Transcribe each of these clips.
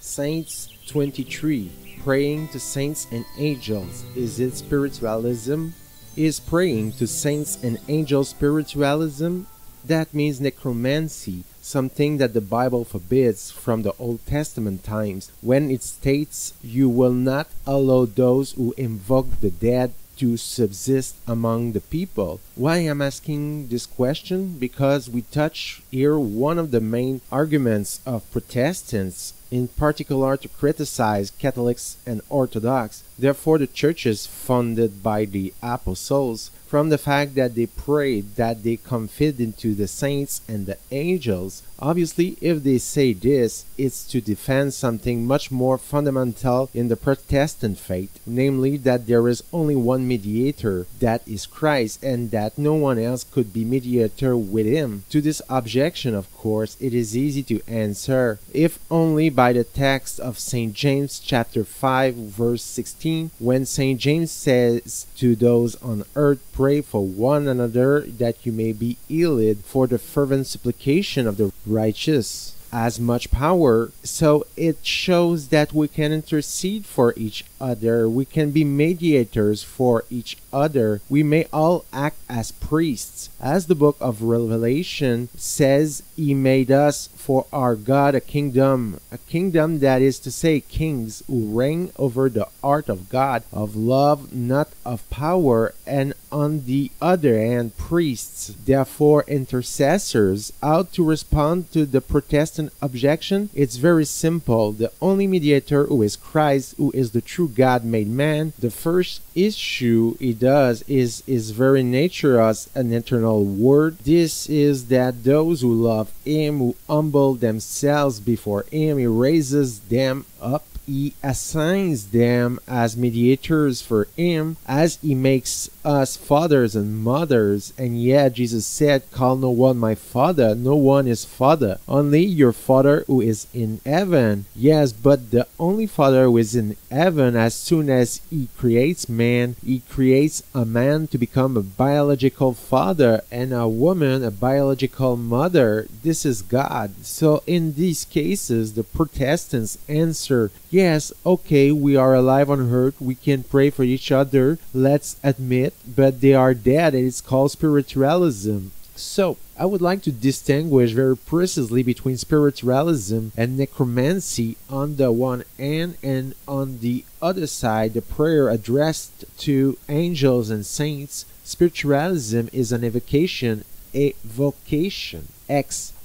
Saints 23. Praying to saints and angels. Is it spiritualism? Is praying to saints and angels spiritualism? That means necromancy, something that the Bible forbids from the Old Testament times, when it states, "You will not allow those who invoke the dead to subsist among the people." Why I'm asking this question? Because we touch here one of the main arguments of Protestants, in particular to criticize Catholics and Orthodox, therefore the churches founded by the apostles, from the fact that they prayed that they confide into the saints and the angels. Obviously, if they say this, it's to defend something much more fundamental in the Protestant faith, namely that there is only one mediator, that is Christ, and that no one else could be mediator with him. To this objection, of course, it is easy to answer, if only by the text of St. James chapter 5 verse 16, when St. James says to those on earth, "Pray for one another that you may be healed, for the fervent supplication of the righteous has much power." So it shows that we can intercede for each other, we can be mediators for each other, we may all act as priests. As the book of Revelation says, He made us for our God a kingdom that is to say kings who reign over the heart of God, of love, not of power, and on the other hand, priests, therefore intercessors. How to respond to the Protestant objection? It's very simple. The only mediator, who is Christ, who is the true God made man, the first issue he does is his very nature as an eternal word. This is that those who love him, who humble themselves before him, he raises them up. He assigns them as mediators for him, as he makes us fathers and mothers. And yet Jesus said, "Call no one my father, no one is father, only your Father who is in heaven." Yes, but the only Father who is in heaven, as soon as he creates man, he creates a man to become a biological father and a woman a biological mother. This is God. So in these cases, the Protestants answer, yes, okay, we are alive on earth, we can pray for each other, let's admit, but they are dead, and it's called spiritualism. So, I would like to distinguish very precisely between spiritualism and necromancy on the one hand, and on the other side, the prayer addressed to angels and saints. Spiritualism is an evocation, evocation.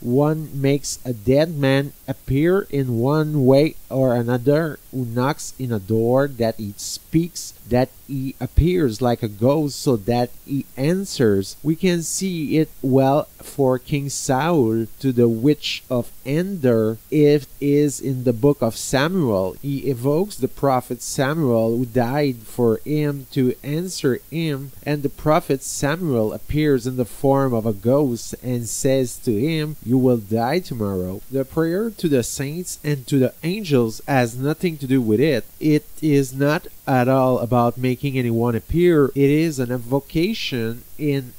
One makes a dead man appear in one way or another, who knocks in a door, that he speaks, that he appears like a ghost, so that he answers. We can see it well for King Saul to the witch of Endor. It is in the book of Samuel. He evokes the prophet Samuel, who died, for him to answer him, and the prophet Samuel appears in the form of a ghost and says to him, "You will die tomorrow." The prayer to the saints and to the angels has nothing to do with it. It is not at all about making anyone appear. It is an evocation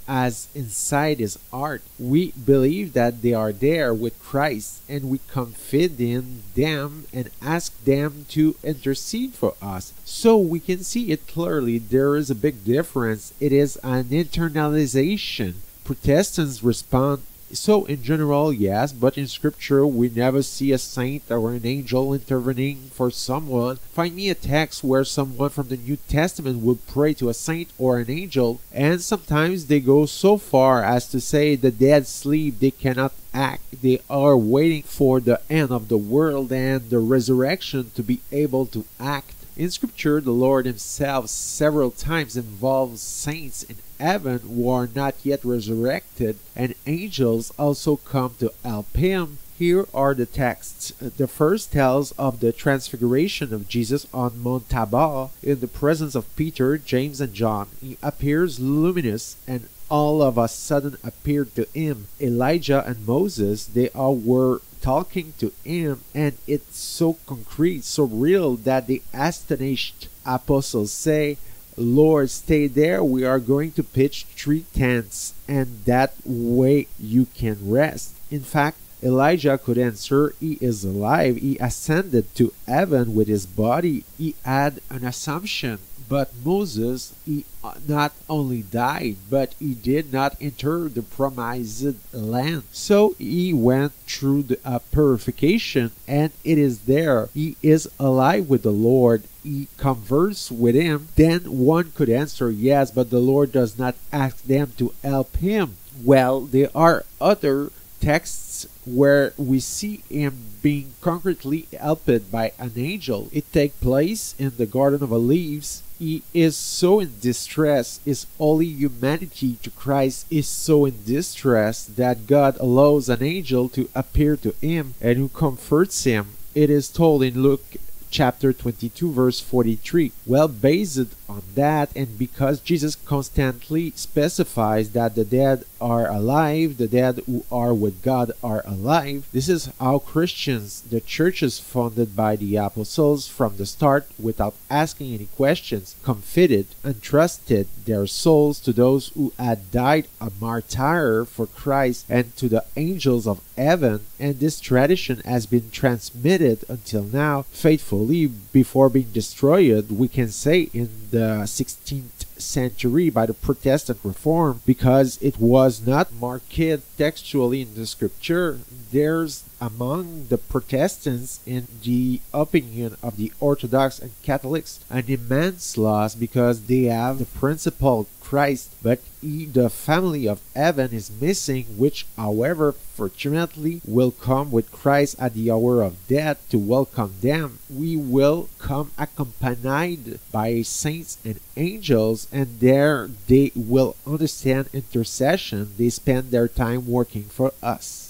as inside his heart. We believe that they are there with Christ, and we confide in them and ask them to intercede for us. So we can see it clearly. There is a big difference. It is an internalization. Protestants respond, so in general, yes, but in scripture we never see a saint or an angel intervening for someone. Find me a text where someone from the New Testament would pray to a saint or an angel, and sometimes they go so far as to say the dead sleep, they cannot act, they are waiting for the end of the world and the resurrection to be able to act. In scripture, the Lord himself several times involves saints in heaven who are not yet resurrected, and angels also come to help him. Here are the texts. The first tells of the transfiguration of Jesus on Mount Tabor in the presence of Peter, James, and John. He appears luminous, and all of a sudden appeared to him. Elijah and Moses, they all were talking to him, and it's so concrete, so real, that the astonished apostles say, "Lord, stay there, we are going to pitch 3 tents, and that way you can rest." In fact, Elijah could answer, he is alive, he ascended to heaven with his body, he had an assumption. But Moses, he not only died, but he did not enter the promised land. So he went through the purification, and it is there. He is alive with the Lord. He converses with him. Then one could answer, yes, but the Lord does not ask them to help him. Well, there are other texts where we see him being concretely helped by an angel. It takes place in the Garden of Olives. He is so in distress, his holy humanity to Christ is so in distress that God allows an angel to appear to him and who comforts him. It is told in Luke chapter 22 verse 43. Well, based on that, and because Jesus constantly specifies that the dead are alive, the dead who are with God are alive, this is how Christians, the churches founded by the apostles from the start, without asking any questions, confided and trusted their souls to those who had died a martyr for Christ and to the angels of heaven, and this tradition has been transmitted until now faithfully before being destroyed, we can say, in the 16th century by the Protestant reform, because it was not marked textually in the scripture. There's among the Protestants, in the opinion of the Orthodox and Catholics, an immense loss because they have the principal Christ, but the family of heaven is missing, which, however, fortunately will come with Christ at the hour of death to welcome them. We will come accompanied by saints and angels, and there they will understand intercession. They spend their time working for us.